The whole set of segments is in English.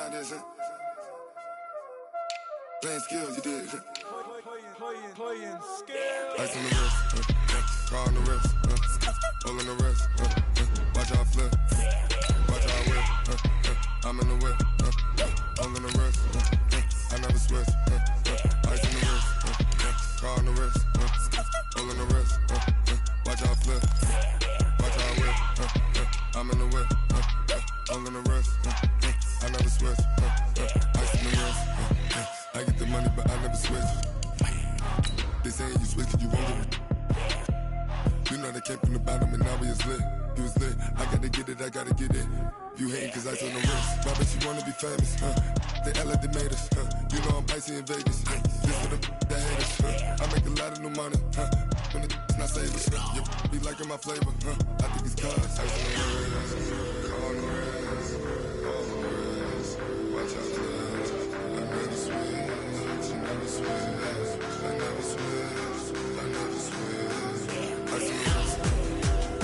mind this, huh? Playing skills, you did. Playing skills. Ice on the wrist, car on the wrist, all on the wrist, watch how I flip, watch how I whip, I'm in the whip, all on the wrist, I never switch, ice on the wrist, car on the wrist, all on the wrist, watch how I flip, watch how I whip, I'm in the whip, all on the wrist, I never switch, ice on the wrist, I get the money but I never switch. They saying you switch it, you won't get it. You know they came from the bottom and now we is lit. You was lit, I gotta get it, I gotta get it. You hating cause ice on the wrist. Why bet you wanna be famous, They act like they made us, You know I'm icy in Vegas, This for the that hate us, I make a lot of new money, When the not save us, You be liking my flavor, I think it's cause ice on the wrist, on the wrist, on the wrist. Watch out for this, I never switch, you never switch. I never switch, I never switch. Ice on the wrist,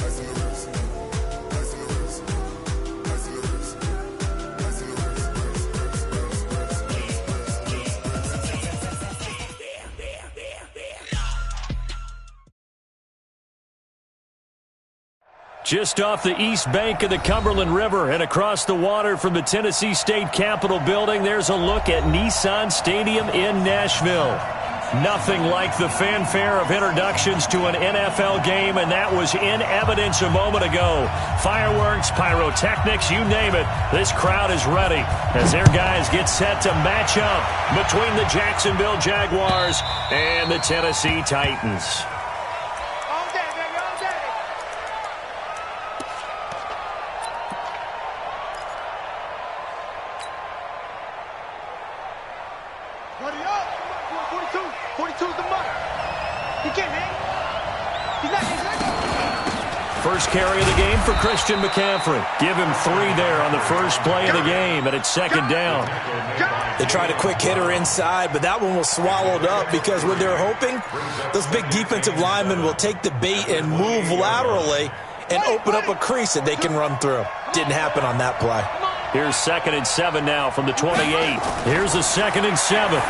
ice on the wrist, ice on the wrist, ice on the wrist, ice on the wrist, Just off the east bank of the Cumberland River and across the water from the Tennessee State Capitol building, there's a look at Nissan Stadium in Nashville. Nothing like the fanfare of introductions to an NFL game, and that was in evidence a moment ago. Fireworks, pyrotechnics, you name it. This crowd is ready as their guys get set to match up between the Jacksonville Jaguars and the Tennessee Titans. First carry of the game for Christian McCaffrey. Give him 3 there on the first play of the game, and it's second down. They tried a quick hitter inside, but that one was swallowed up because when they're hoping, those big defensive linemen will take the bait and move laterally and open up a crease that they can run through. Didn't happen on that play. Here's 2nd and 7 now from the 28. Here's a 2nd and 7.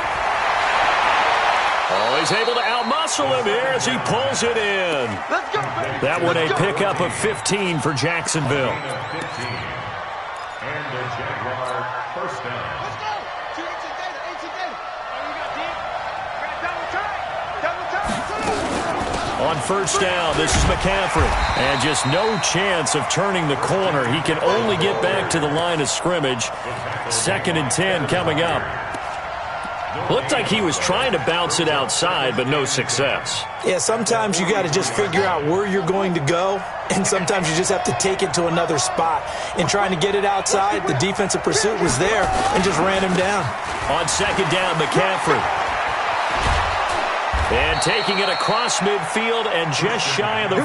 Oh, he's able to outmuscle him here as he pulls it in. Let's go, baby. That one a pickup of 15 for Jacksonville. And the Jaguar first down. Let's go. 2 18 data, 18 data. Oh, you got deep. Double time. On first down, this is McCaffrey. And just no chance of turning the corner. He can only get back to the line of scrimmage. 2nd and 10 coming up. Looked like he was trying to bounce it outside, but no success. Yeah, sometimes you got to just figure out where you're going to go, and sometimes you just have to take it to another spot. In trying to get it outside, the defensive pursuit was there and just ran him down. On 2nd down, McCaffrey. And taking it across midfield and just shy of the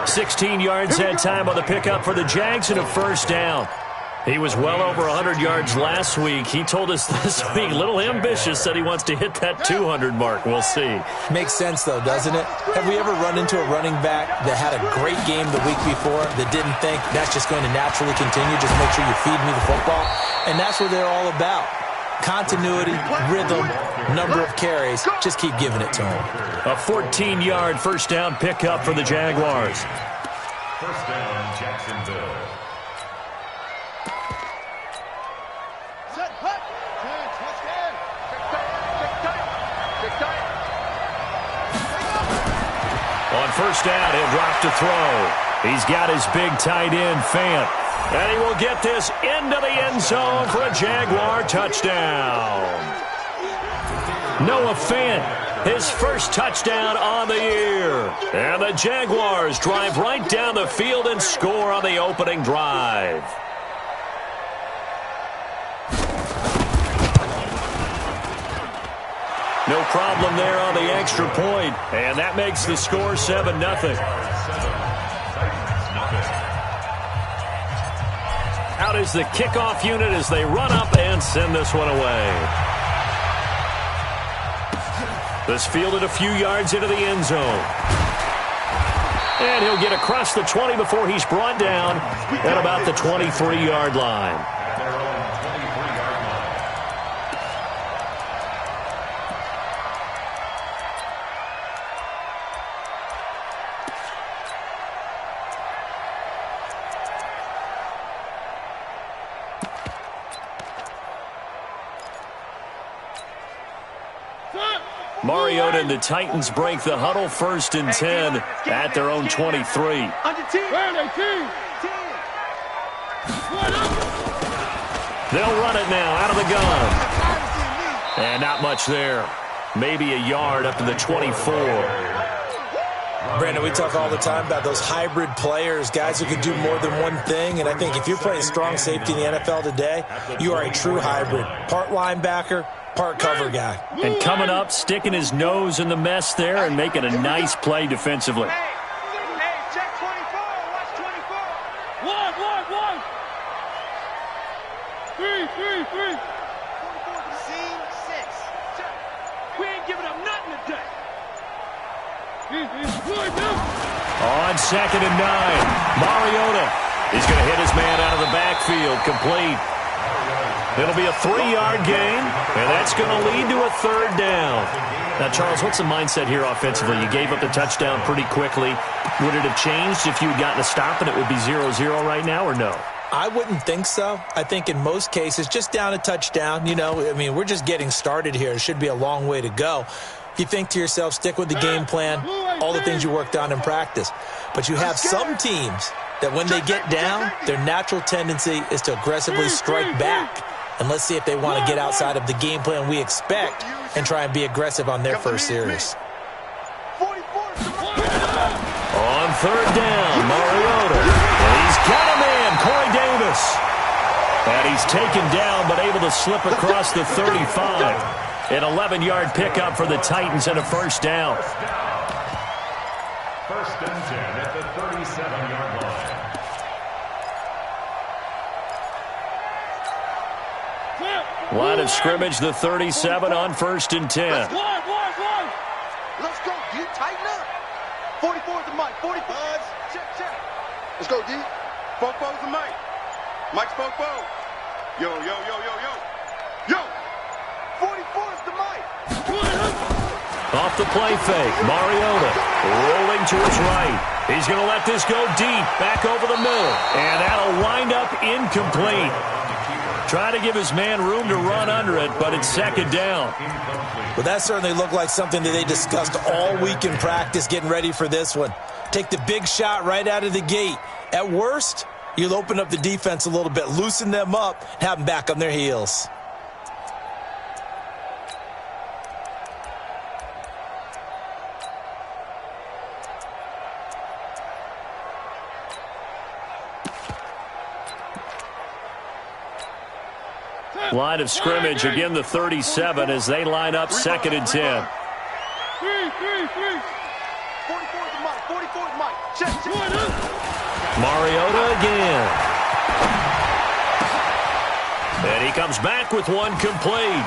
40. 16 yards that time on the pickup for the Jags and a first down. He was well over 100 yards last week. He told us this week, a little ambitious, said he wants to hit that 200 mark. We'll see. Makes sense, though, doesn't it? Have we ever run into a running back that had a great game the week before that didn't think that's just going to naturally continue? Just make sure you feed me the football. And that's what they're all about. Continuity, rhythm, number of carries. Just keep giving it to him. A 14-yard first down pickup for the Jaguars. First down, Jacksonville. On first down, he'll drop to throw. He's got his big tight end, Fant. And he will get this into the end zone for a Jaguar touchdown. Noah Fant, his first touchdown on the year. And the Jaguars drive right down the field and score on the opening drive. No problem there on the extra point, and that makes the score 7-0. Out is the kickoff unit as they run up and send this one away. This fielded a few yards into the end zone. And he'll get across the 20 before he's brought down at about the 23-yard line. Mariota and the Titans break the huddle, 1st and 10 at their own 23. They'll run it now out of the gun. And not much there. Maybe a yard up to the 24. Brandon, we talk all the time about those hybrid players, guys who can do more than one thing. And I think if you're playing strong safety in the NFL today, you are a true hybrid. Part linebacker, part cover guy. And coming up, sticking his nose in the mess there and making a nice play defensively. Hey, check 24. Watch 24. One. 3. Seam 6. Check. We ain't giving up nothing today. On 2nd and 9, Mariota is going to hit his man out of the backfield, complete. It'll be a 3-yard gain, and that's going to lead to a 3rd down. Now, Charles, what's the mindset here offensively? You gave up the touchdown pretty quickly. Would it have changed if you had gotten a stop and it would be 0-0 right now, or no? I wouldn't think so. I think in most cases, just down a touchdown, we're just getting started here. It should be a long way to go. You think to yourself, stick with the game plan, all the things you worked on in practice. But you have some teams that when they get down, their natural tendency is to aggressively strike back. And let's see if they want to get outside of the game plan we expect and try and be aggressive on their first series. On 3rd down, Mariota. And he's got a man, Corey Davis. And he's taken down but able to slip across the 35. An 11-yard pickup for the Titans and a 1st down. 1st and 10 at the 37-yard line. Line of scrimmage, the 37 on 1st and 10. Let's go, D. Tighten up. 44 is the mic. 45. Check. Let's go, D. Fopo is the mic. Mike's Fopo. Yo. 44 is the mic. Off the play fake, Mariota rolling to his right. He's going to let this go deep, back over the middle. And that'll wind up incomplete. Trying to give his man room to run under it, but it's 2nd down. Well, that certainly looked like something that they discussed all week in practice getting ready for this one. Take the big shot right out of the gate. At worst, you'll open up the defense a little bit, loosen them up, have them back on their heels. Line of scrimmage, again the 37 as they line up 2nd and 10. 44 is Mike. Check. Mariota again. And he comes back with one complete.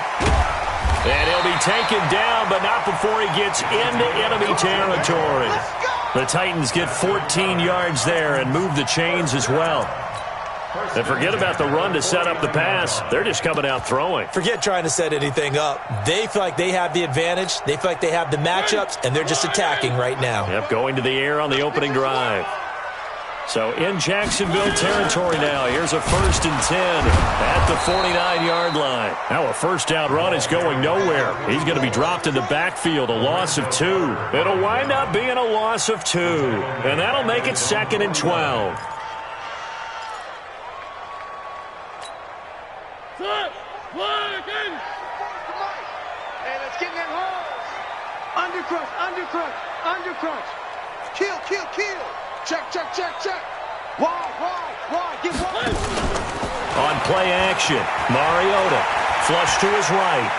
And he'll be taken down, but not before he gets into enemy territory. The Titans get 14 yards there and move the chains as well. And forget about the run to set up the pass. They're just coming out throwing. Forget trying to set anything up. They feel like they have the advantage. They feel like they have the matchups, and they're just attacking right now. Yep, going to the air on the opening drive. So in Jacksonville territory now. Here's a 1st and 10 at the 49-yard line. Now a 1st down run is going nowhere. He's going to be dropped in the backfield, a loss of 2. It'll wind up being a loss of 2. And that'll make it 2nd and 12. And it's getting in holes. Undercrunch. Kill. Check. Wide. Get wide. On play action, Mariota flush to his right.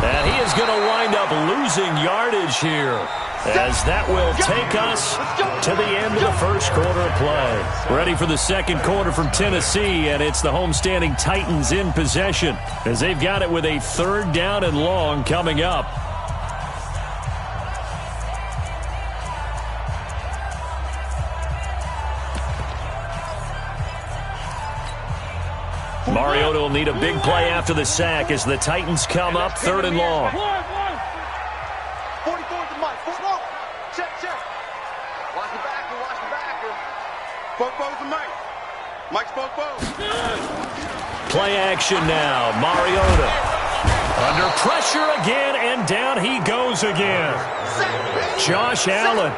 And he is going to wind up losing yardage here, as that will take us to the end of the 1st quarter of play. Ready for the 2nd quarter from Tennessee, and it's the homestanding Titans in possession, as they've got it with a 3rd down and long coming up. Mariota will need a big play after the sack as the Titans come up 3rd and long. 44 to Mike. Check. Watch the backer. Fopo's the Mike. Mike's Fopo. Play action now. Mariota under pressure again, and down he goes again. Josh Allen.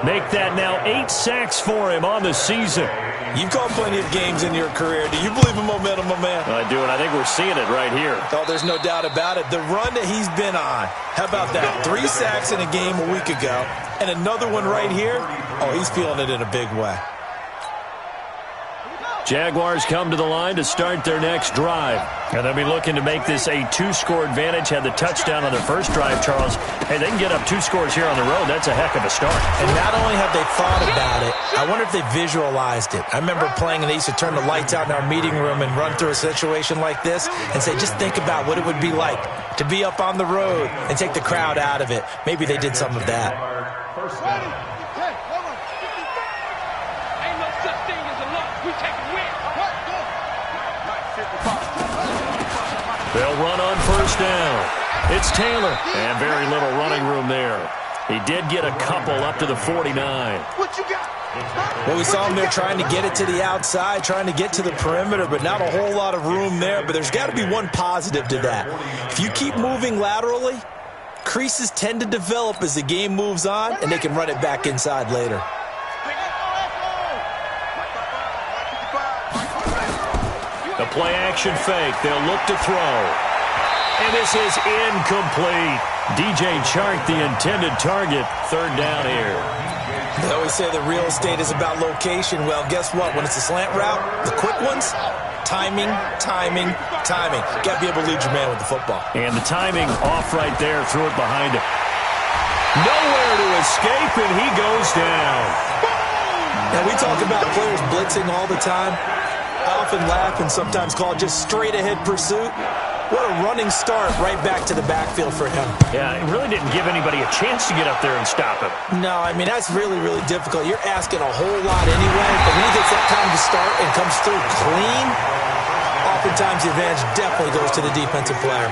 Make that now 8 sacks for him on the season. You've called plenty of games in your career. Do you believe in momentum, my man? I do, and I think we're seeing it right here. Oh, there's no doubt about it. The run that he's been on. How about that? 3 sacks in a game a week ago, and another one right here. Oh, he's feeling it in a big way. Jaguars come to the line to start their next drive. And they'll be looking to make this a 2-score advantage. Had the touchdown on their first drive, Charles. Hey, they can get up 2 scores here on the road. That's a heck of a start. And not only have they thought about it, I wonder if they visualized it. I remember playing, and they used to turn the lights out in our meeting room and run through a situation like this and say, just think about what it would be like to be up on the road and take the crowd out of it. Maybe they did some of that. First down. They'll run on first down. It's Taylor, and very little running room there. He did get a couple up to the 49. What you got? Well, we saw him there trying to get it to the outside, trying to get to the perimeter, but not a whole lot of room there. But there's got to be one positive to that. If you keep moving laterally, creases tend to develop as the game moves on, and they can run it back inside later. The play-action fake. They'll look to throw. And this is incomplete. DJ Chark, the intended target. Third down here. They always say the real estate is about location. Well, guess what? When it's a slant route, the quick ones, timing, timing, timing. Got to be able to lead your man with the football. And the timing off right there. Threw it behind him. Nowhere to escape, and he goes down. Now, we talk about players blitzing all the time. I often laugh and sometimes call it just straight-ahead pursuit. What a running start right back to the backfield for him. Yeah, it really didn't give anybody a chance to get up there and stop him. No, I mean, that's really, really difficult. You're asking a whole lot anyway, but when he gets that time to start and comes through clean, oftentimes the advantage definitely goes to the defensive player.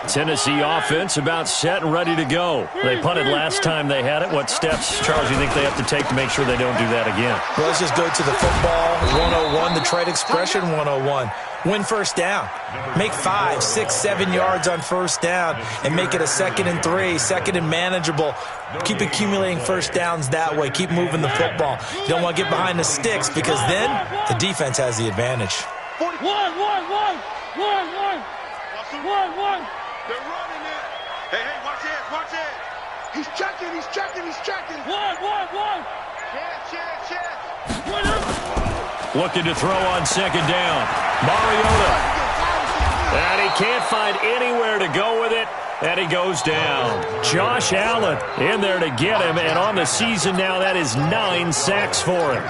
Tennessee offense about set and ready to go. They punted last time they had it. What steps, Charles, you think they have to take to make sure they don't do that again? Well, let's just go to the football 101, the trade expression 101. Win first down. Make 5, 6, 7 yards on first down and make it a 2nd and 3, 2nd and manageable. Keep accumulating first downs that way. Keep moving the football. You don't want to get behind the sticks because then the defense has the advantage. One. They're running it. Hey, watch it. He's checking. One. Check. Looking to throw on second down. Mariota. And he can't find anywhere to go with it. And he goes down. Josh Allen in there to get him. And on the season now, that is 9 sacks for him.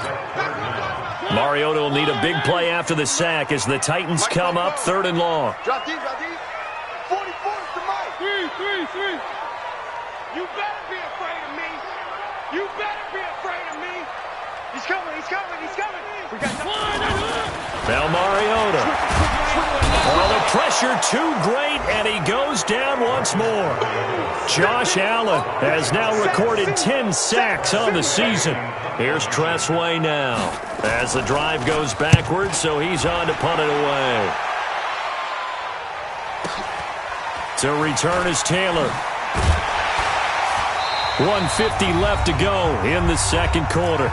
Mariota will need a big play after the sack as the Titans come up 3rd and long. Drop deep. 44 to Mike. 3. You better be afraid of me. He's coming. We got Now Mariota. Well, the pressure too great, and he goes down once more. Josh Allen has now recorded 10 sacks on the season. Here's Tressway now as the drive goes backwards, so he's on to punt it away. To return is Taylor. 1:50 left to go in the second quarter.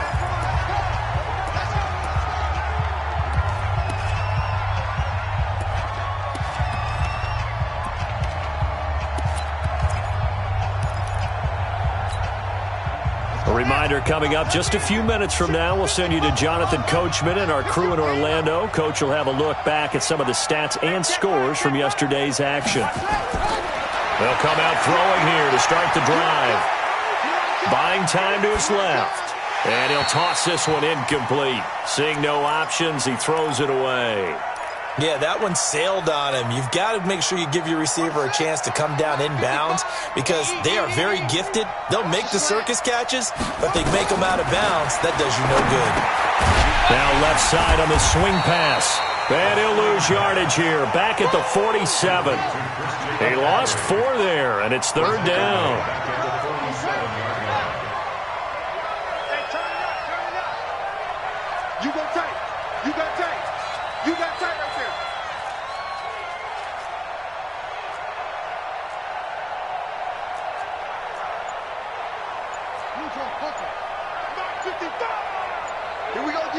A reminder coming up just a few minutes from now, we'll send you to Jonathan Coachman and our crew in Orlando. Coach will have a look back at some of the stats and scores from yesterday's action. They'll come out throwing here to start the drive. Buying time to his left. And he'll toss this one incomplete. Seeing no options, he throws it away. Yeah, that one sailed on him. You've got to make sure you give your receiver a chance to come down inbounds because they are very gifted. They'll make the circus catches, but they make them out of bounds. That does you no good. Now left side on the swing pass. And he'll lose yardage here. Back at the 47. He lost 4 there, and it's 3rd down. You go tight. You got tight. You got tight right there. Mark 55. Here we go, D.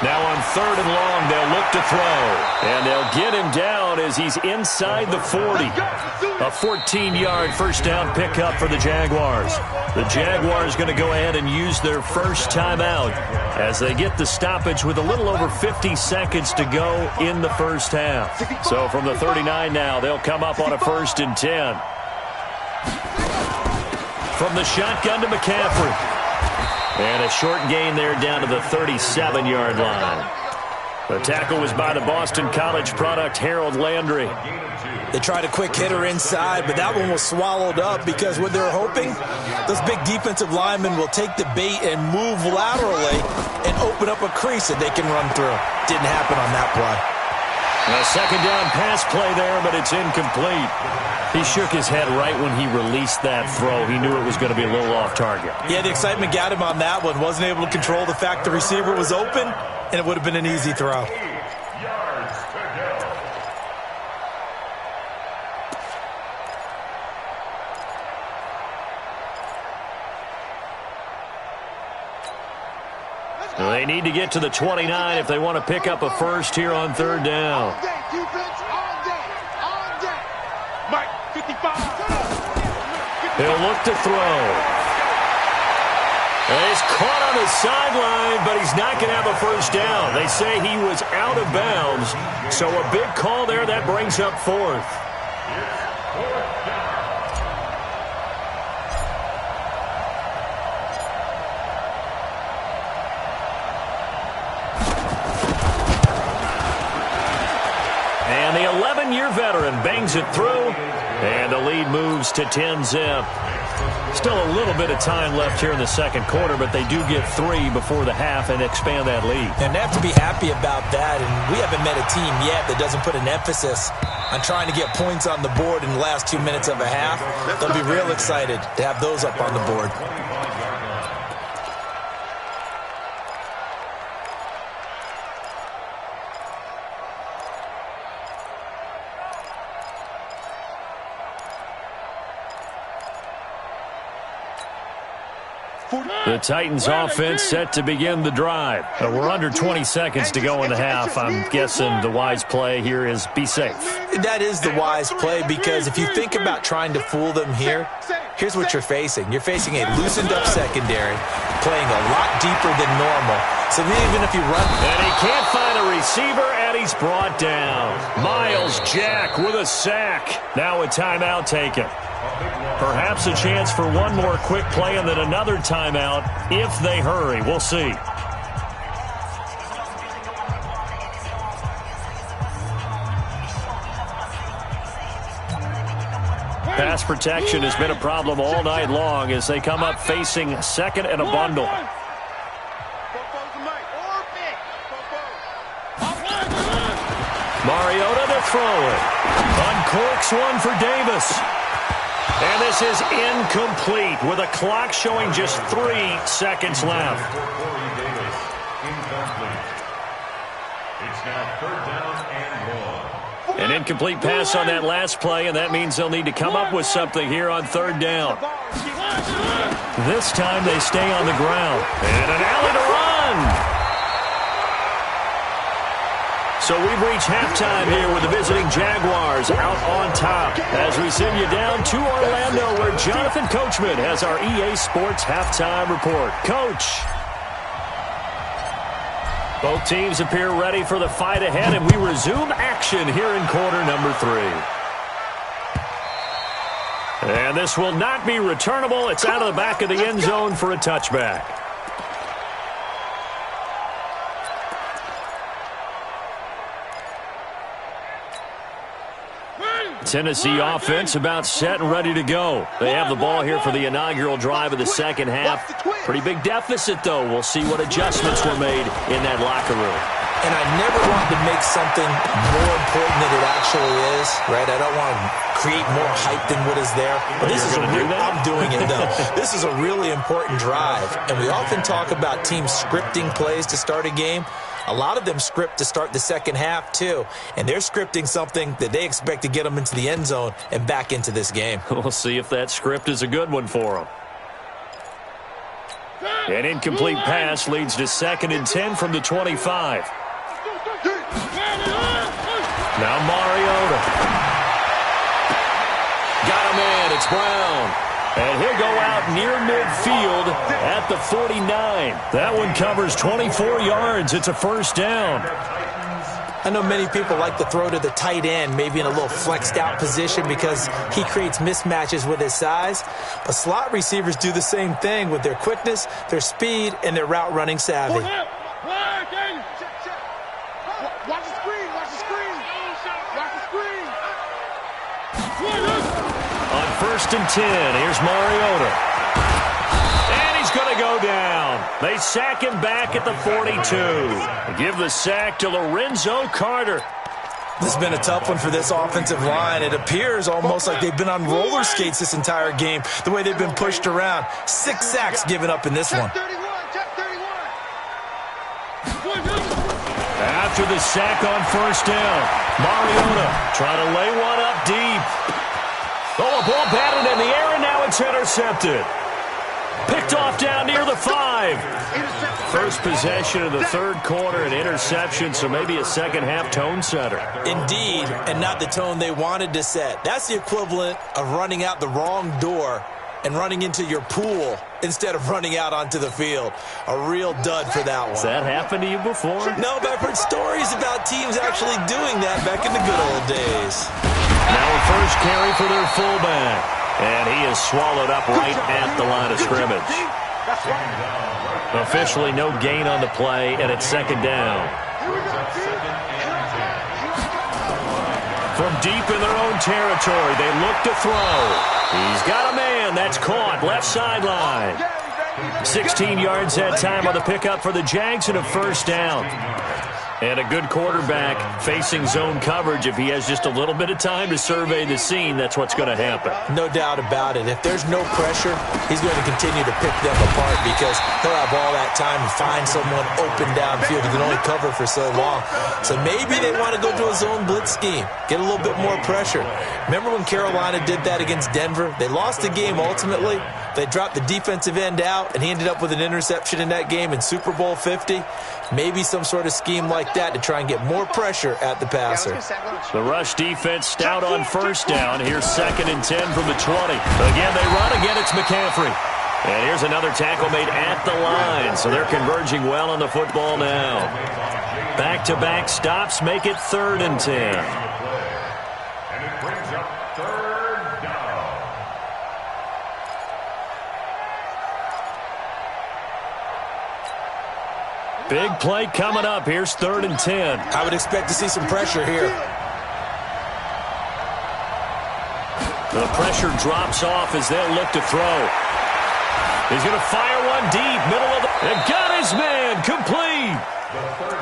Now on 3rd and long, they'll look to throw. And they'll get him down as he's inside the 40. A 14-yard first down pickup for the Jaguars. The Jaguars going to go ahead and use their first timeout as they get the stoppage with a little over 50 seconds to go in the first half. So from the 39 now, they'll come up on a 1st and 10. From the shotgun to McCaffrey. And a short gain there down to the 37-yard line. The tackle was by the Boston College product, Harold Landry. They tried a quick hitter inside, but that one was swallowed up because what they're hoping, those big defensive linemen will take the bait and move laterally and open up a crease that they can run through. Didn't happen on that play. A second down pass play there, but it's incomplete. He shook his head right when he released that throw. He knew it was going to be a little off target. Yeah, the excitement got him on that one. Wasn't able to control the fact the receiver was open, and it would have been an easy throw. They need to get to the 29 if they want to pick up a first here on 3rd down. All day, defense, all day, all day. Mike, 55. He'll look to throw. And he's caught on the sideline, but he's not going to have a first down. They say he was out of bounds, so a big call there that brings up 4th. And the 11-year veteran bangs it through, and the lead moves to 10-zip. Still a little bit of time left here in the second quarter, but they do get 3 before the half and expand that lead. And they have to be happy about that, and we haven't met a team yet that doesn't put an emphasis on trying to get points on the board in the last 2 minutes of a half. They'll be real excited to have those up on the board. The Titans offense set to begin the drive. We're under 20 seconds to go in the half. I'm guessing the wise play here is be safe. That is the wise play because if you think about trying to fool them here, here's what you're facing. You're facing a loosened up secondary, playing a lot deeper than normal. So even if you run... And he can't find a receiver, and he's brought down. Miles Jack with a sack. Now a timeout taken. Perhaps a chance for one more quick play and then another timeout if they hurry. We'll see. Pass protection has been a problem all night long as they come up facing 2nd and a bundle. Mariota to throw it. Uncorks one for Davis. And this is incomplete with a clock showing just 3 seconds left. It's now 3rd down and 1. An incomplete pass on that last play, and that means they'll need to come up with something here on 3rd down. This time they stay on the ground. And an alley to run. So we've reached halftime here with the visiting Jaguars out on top as we send you down to Orlando where Jonathan Coachman has our EA Sports halftime report. Coach. Both teams appear ready for the fight ahead, and we resume action here in quarter number 3. And this will not be returnable. It's out of the back of the end zone for a touchback. Tennessee offense about set and ready to go. They have the ball here for the inaugural drive of the second half. Pretty big deficit, though. We'll see what adjustments were made in that locker room. And I never want to make something more important than it actually is, right? I don't want to create more hype than what is there. But this is I'm doing it, though. This is a really important drive. And we often talk about teams scripting plays to start a game. A lot of them script to start the second half, too. And they're scripting something that they expect to get them into the end zone and back into this game. We'll see if that script is a good one for them. An incomplete pass leads to 2nd and 10 from the 25. Now Mariota. Got him in. It's Brown. And he'll go out near midfield at the 49. That one covers 24 yards. It's a first down. I know many people like to throw to the tight end, maybe in a little flexed out position because he creates mismatches with his size. But slot receivers do the same thing with their quickness, their speed, and their route running savvy. Watch the screen. Watch the screen. Watch the screen. On 1st and 10, here's Mariota. And he's going to go down. They sack him back at the 42. Give the sack to Lorenzo Carter. This has been a tough one for this offensive line. It appears almost like they've been on roller skates this entire game, the way they've been pushed around. 6 sacks given up in this one. After the sack on 1st down, Mariota trying to lay one up deep. Oh, a ball batted in the air, and now it's intercepted. Picked off down near the 5. First possession of the third quarter, an interception, so maybe a second-half tone setter. Indeed, and not the tone they wanted to set. That's the equivalent of running out the wrong door and running into your pool instead of running out onto the field. A real dud for that one. Has that happened to you before? No, but I've heard stories about teams actually doing that back in the good old days. Now a first carry for their fullback. And he is swallowed up right at the line of scrimmage. Officially no gain on the play, and it's 2nd down. From deep in their own territory, they look to throw. He's got a man. That's caught. Left sideline. 16 yards that time on the pickup for the Jags and a first down. And a good quarterback facing zone coverage. If he has just a little bit of time to survey the scene, that's what's going to happen. No doubt about it. If there's no pressure, he's going to continue to pick them apart because he'll have all that time to find someone open downfield. He can only cover for so long. So maybe they want to go to a zone blitz scheme, get a little bit more pressure. Remember when Carolina did that against Denver? They lost the game ultimately. They dropped the defensive end out, and he ended up with an interception in that game in Super Bowl 50. Maybe some sort of scheme like that to try and get more pressure at the passer. The rush defense stout on first down. Here's 2nd and 10 from the 20. Again, they run. Again, it's McCaffrey. And here's another tackle made at the line. So they're converging well on the football now. Back-to-back stops make it 3rd and 10. And it brings up 3rd down. Big play coming up. Here's 3rd and 10. I would expect to see some pressure here. The pressure drops off as they'll look to throw. He's going to fire one deep, middle of the... And got his man, complete.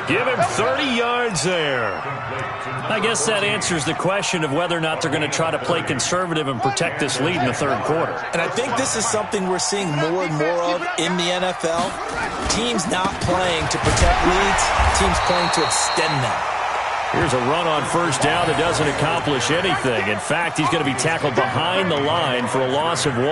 Give him 30 yards there. I guess that answers the question of whether or not they're going to try to play conservative and protect this lead in the third quarter. And I think this is something we're seeing more and more of in the NFL. Teams not playing to protect leads, teams playing to extend them. Here's a run on first down that doesn't accomplish anything. In fact, he's going to be tackled behind the line for a loss of 1.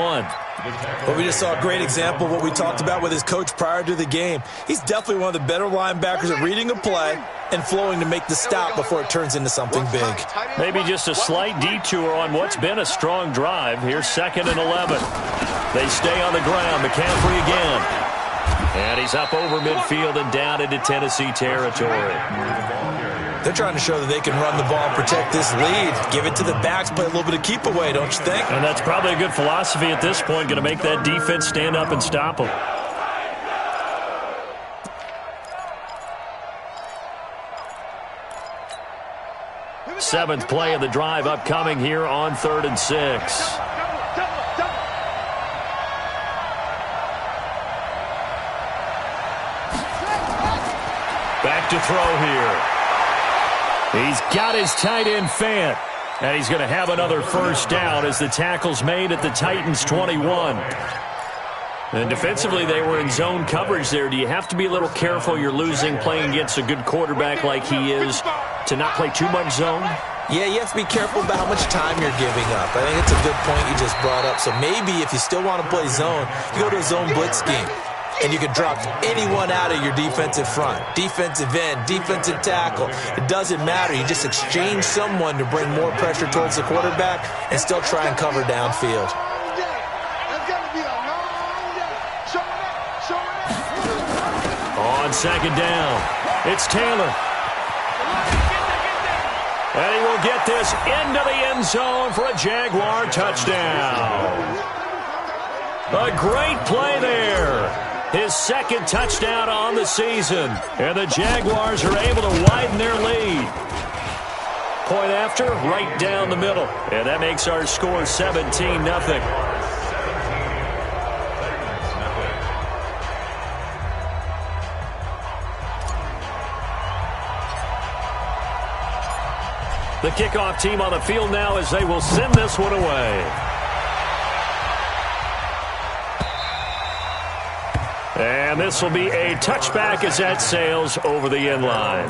But we just saw a great example of what we talked about with his coach prior to the game. He's definitely one of the better linebackers at reading a play and flowing to make the stop before it turns into something big. Maybe just a slight detour on what's been a strong drive. Here's 2nd and 11. They stay on the ground. McCaffrey again. And he's up over midfield and down into Tennessee territory. They're trying to show that they can run the ball and protect this lead. Give it to the backs, play a little bit of keep away, don't you think? And that's probably a good philosophy at this point, going to make that defense stand up and stop them. Seventh play of the drive upcoming here on 3rd and 6. Back to throw here. He's got his tight end Fant. And he's going to have another first down as the tackle's made at the Titans' 21. And defensively, they were in zone coverage there. Do you have to be a little careful you're losing playing against a good quarterback like he is to not play too much zone? Yeah, you have to be careful about how much time you're giving up. I think it's a good point you just brought up. So maybe if you still want to play zone, you go to a zone blitz scheme. And you can drop anyone out of your defensive front. Defensive end, defensive tackle. It doesn't matter. You just exchange someone to bring more pressure towards the quarterback and still try and cover downfield. On second down, it's Taylor. And he will get this into the end zone for a Jaguar touchdown. A great play there. His second touchdown on the season. And the Jaguars are able to widen their lead. Point after, right down the middle. And that makes our score 17-0. The kickoff team on the field now as they will send this one away. And this will be a touchback as that sails over the end line.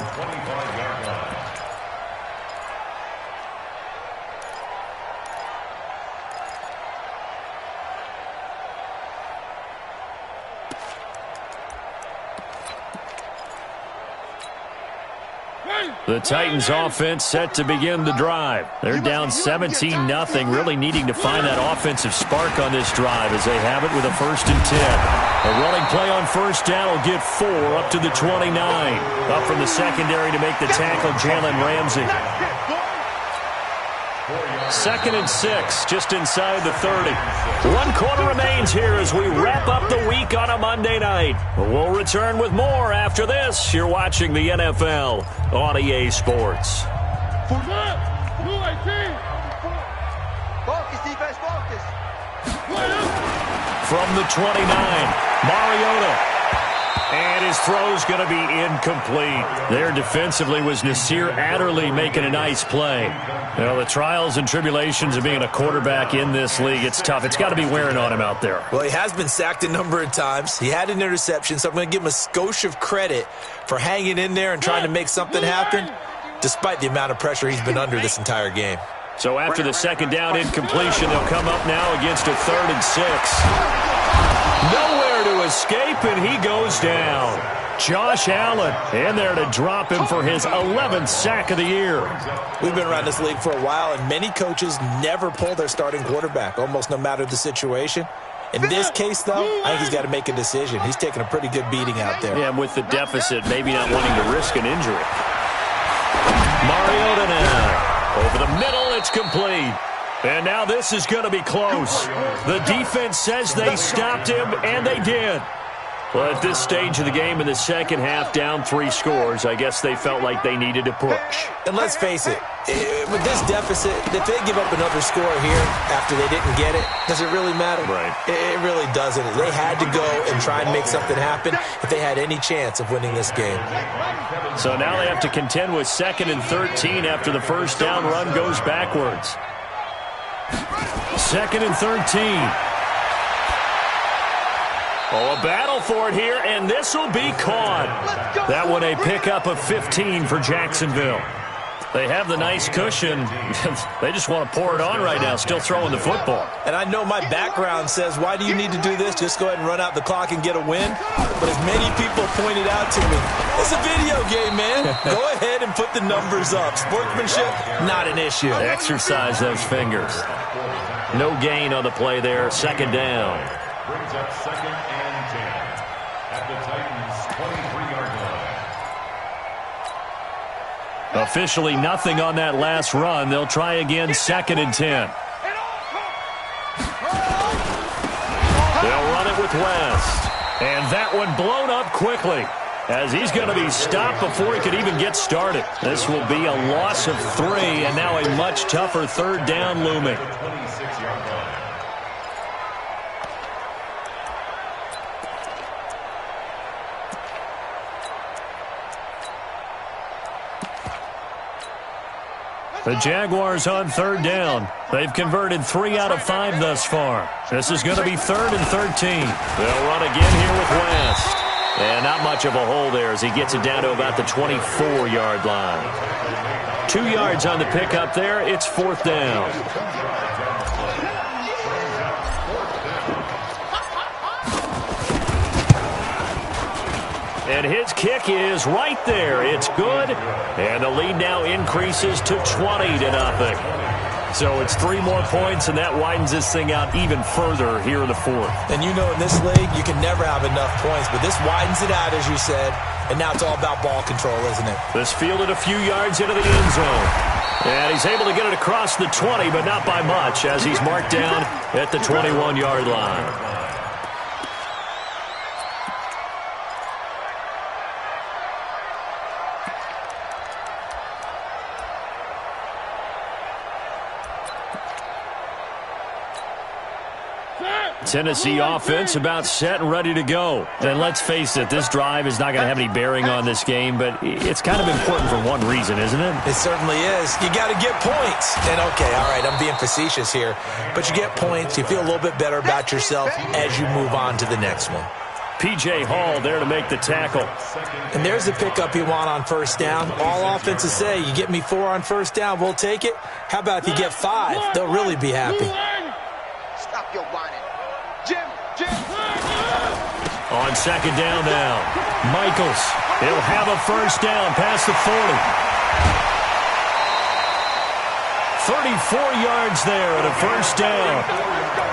The Titans offense set to begin the drive. They're down 17-0, really needing to find that offensive spark on this drive as they have it with a 1st and 10. A running play on first down will get 4 up to the 29. Up from the secondary to make the tackle, Jalen Ramsey. 2nd and 6, just inside the 30. 1 quarter remains here as we wrap up the week on a Monday night. We'll return with more after this. You're watching the NFL on EA Sports. Focus, defense, focus. From the 29, Mariota. And his throw's going to be incomplete. There defensively was Nasir Adderley making a nice play. You know, the trials and tribulations of being a quarterback in this league, it's tough. It's got to be wearing on him out there. Well, he has been sacked a number of times. He had an interception, so I'm going to give him a skosh of credit for hanging in there and trying to make something happen, despite the amount of pressure he's been under this entire game. So after the second down incompletion, they'll come up now against a 3rd and 6. Nowhere to escape, and he goes down. Josh Allen in there to drop him for his 11th sack of the year. We've been around this league for a while, and many coaches never pull their starting quarterback, almost no matter the situation. In this case, though, I think he's got to make a decision. He's taking a pretty good beating out there. Yeah, and with the deficit, maybe not wanting to risk an injury. Mariota now. Over the middle, it's complete. And now this is going to be close. The defense says they stopped him, and they did. Well, at this stage of the game in the second half, down 3 scores, I guess they felt like they needed to push. And let's face it, with this deficit, if they give up another score here after they didn't get it, does it really matter? Right. It really doesn't. They had to go and try and make something happen if they had any chance of winning this game. So now they have to contend with 2nd and 13 after the first down run goes backwards. 2nd and 13. Oh, a battle for it here, and this will be caught. That one a pickup of 15 for Jacksonville. They have the nice cushion. They just want to pour it on right now, still throwing the football. And I know my background says, why do you need to do this? Just go ahead and run out the clock and get a win. But as many people pointed out to me, it's a video game, man. Go ahead and put the numbers up. Sportsmanship, not an issue. Exercise those fingers. No gain on the play there. 2nd down. Brings up 2nd and 10 at the Titans' 23-yard line. Officially nothing on that last run. They'll try again 2nd and 10. They'll run it with West. And that one blown up quickly as he's going to be stopped before he could even get started. This will be a loss of 3 and now a much tougher 3rd down looming. 26-yard line. The Jaguars on third down. They've converted 3 out of 5 thus far. This is going to be 3rd and 13. They'll run again here with West. And not much of a hole there as he gets it down to about the 24-yard line. 2 yards on the pickup there. It's 4th down. And his kick is right there. It's good. And the lead now increases to 20-0. So it's 3 more points, and that widens this thing out even further here in the 4th. And you know in this league, you can never have enough points, but this widens it out, as you said, and now it's all about ball control, isn't it? This fielded a few yards into the end zone. And he's able to get it across the 20, but not by much, as he's marked down at the 21-yard line. Tennessee offense about set and ready to go. And let's face it, this drive is not going to have any bearing on this game, but it's kind of important for one reason, isn't it? It certainly is. You got to get points. And, okay, all right, I'm being facetious here, but you get points. You feel a little bit better about yourself as you move on to the next one. P.J. Hall there to make the tackle. And there's the pickup you want on first down. All offenses say, you get me 4 on first down, we'll take it. How about if you get 5? They'll really be happy. Stop your whining. Jim. On second down now, Michaels. He'll have a first down past the 40. 34 yards there at a first down.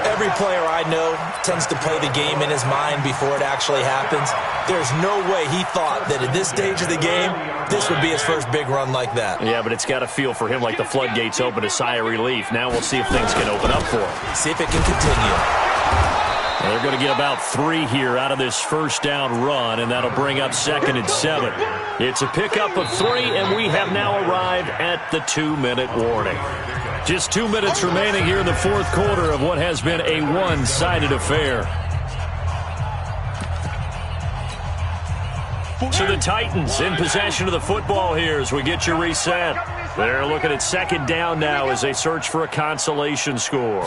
Every player I know tends to play the game in his mind before it actually happens. There's no way he thought that at this stage of the game, this would be his first big run like that. Yeah, but it's got to feel for him like the floodgates open, a sigh of relief. Now we'll see if things can open up for him. See if it can continue. They're going to get about 3 here out of this first down run, and that'll bring up 2nd and 7. It's a pickup of 3, and we have now arrived at the 2-minute warning. Just 2 minutes remaining here in the 4th quarter of what has been a one-sided affair. So the Titans in possession of the football here as we get your reset. They're looking at 2nd down now as they search for a consolation score.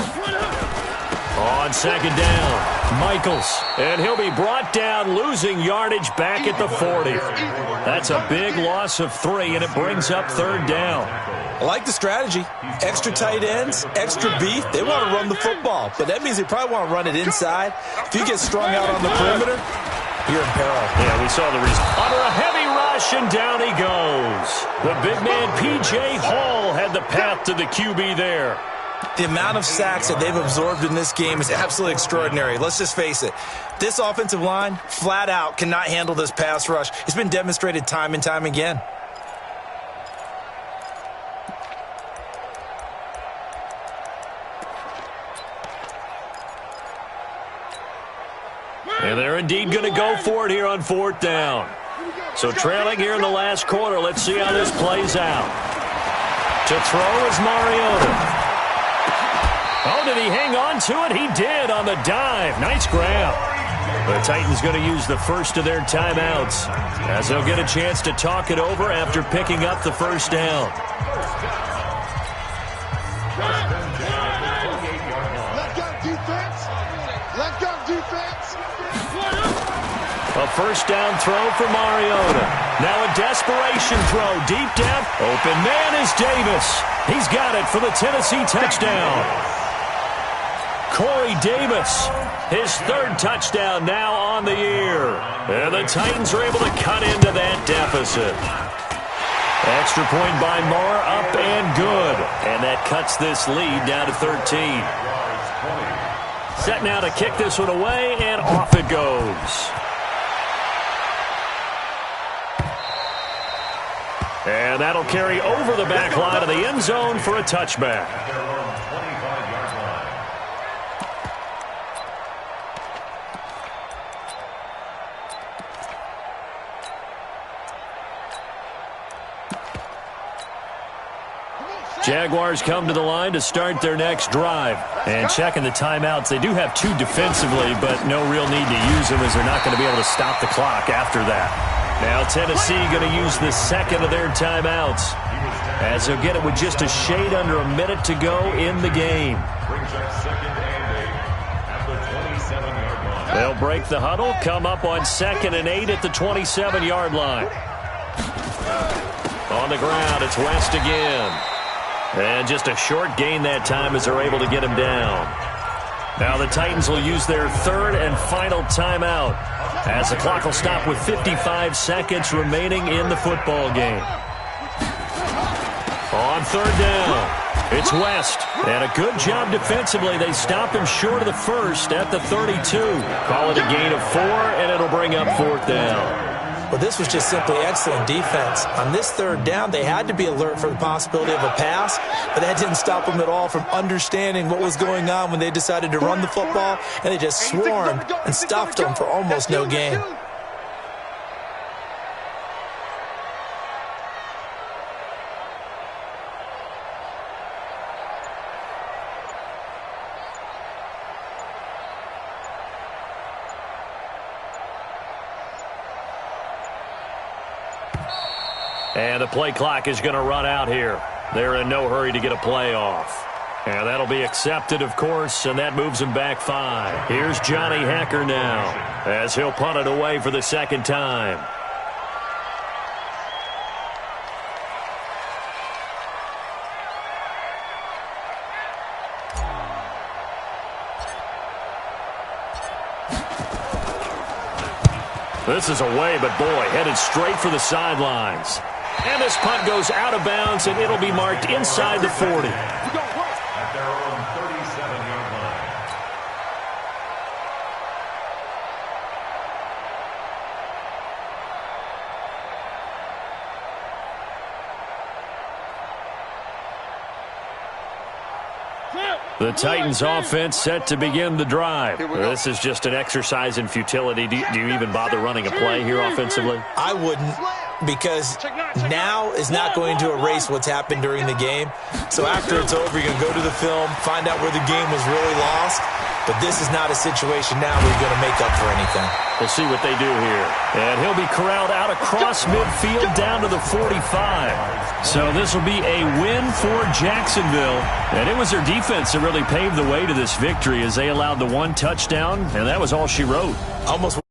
On 2nd down, Michaels, and he'll be brought down, losing yardage back at the 40. That's a big loss of 3, and it brings up 3rd down. I like the strategy. Extra tight ends, extra beef. They want to run the football, but that means they probably want to run it inside. If you get strung out on the perimeter, you're in peril. Yeah, we saw the reason. Under a heavy rush, and down he goes. The big man, P.J. Hall, had the path to the QB there. The amount of sacks that they've absorbed in this game is absolutely extraordinary. Let's just face it. This offensive line, flat out, cannot handle this pass rush. It's been demonstrated time and time again. And they're indeed going to go for it here on 4th down. So trailing here in the last quarter, let's see how this plays out. To throw is Mariota. Oh, did he hang on to it? He did on the dive. Nice grab. The Titans going to use the first of their timeouts as they'll get a chance to talk it over after picking up the first down. Let go, defense. Let go, defense. A first down throw for Mariota. Now a desperation throw deep down. Open man is Davis. He's got it for the Tennessee touchdown. Corey Davis, his 3rd touchdown now on the year. And the Titans are able to cut into that deficit. Extra point by Moore, up and good. And that cuts this lead down to 13. Set now to kick this one away, and off it goes. And that'll carry over the back line of the end zone for a touchback. Jaguars come to the line to start their next drive. And checking the timeouts, they do have 2 defensively, but no real need to use them as they're not going to be able to stop the clock after that. Now Tennessee going to use the second of their timeouts, as they'll get it with just a shade under a minute to go in the game. Brings up 2nd and 8 at the 27-yard line. They'll break the huddle, come up on 2nd and 8 at the 27-yard line. On the ground, it's West again. And just a short gain that time as they're able to get him down. Now the Titans will use their third and final timeout, as the clock will stop with 55 seconds remaining in the football game. On third down, it's West. And a good job defensively. They stop him short of the first at the 32. Call it a gain of 4, and it'll bring up 4th down. Well, this was just simply excellent defense. On this third down, they had to be alert for the possibility of a pass, but that didn't stop them at all from understanding what was going on when they decided to run the football, and they just swarmed and stuffed them for almost no gain. And the play clock is going to run out here. They're in no hurry to get a play off. And that'll be accepted, of course, and that moves him back 5. Here's Johnny Hacker now, as he'll punt it away for the second time. This is away, but boy, headed straight for the sidelines. And this punt goes out of bounds, and it'll be marked inside the 40. At their own 37-yard line. The Titans offense set to begin the drive. This is just an exercise in futility. Do you even bother running a play here offensively? I wouldn't, because now is not going to erase what's happened during the game. So after it's over, you're going to go to the film, find out where the game was really lost. But this is not a situation now where you're going to make up for anything. We'll see what they do here. And he'll be corralled out across midfield down to the 45. So this will be a win for Jacksonville. And it was their defense that really paved the way to this victory, as they allowed the one touchdown, and that was all she wrote. Almost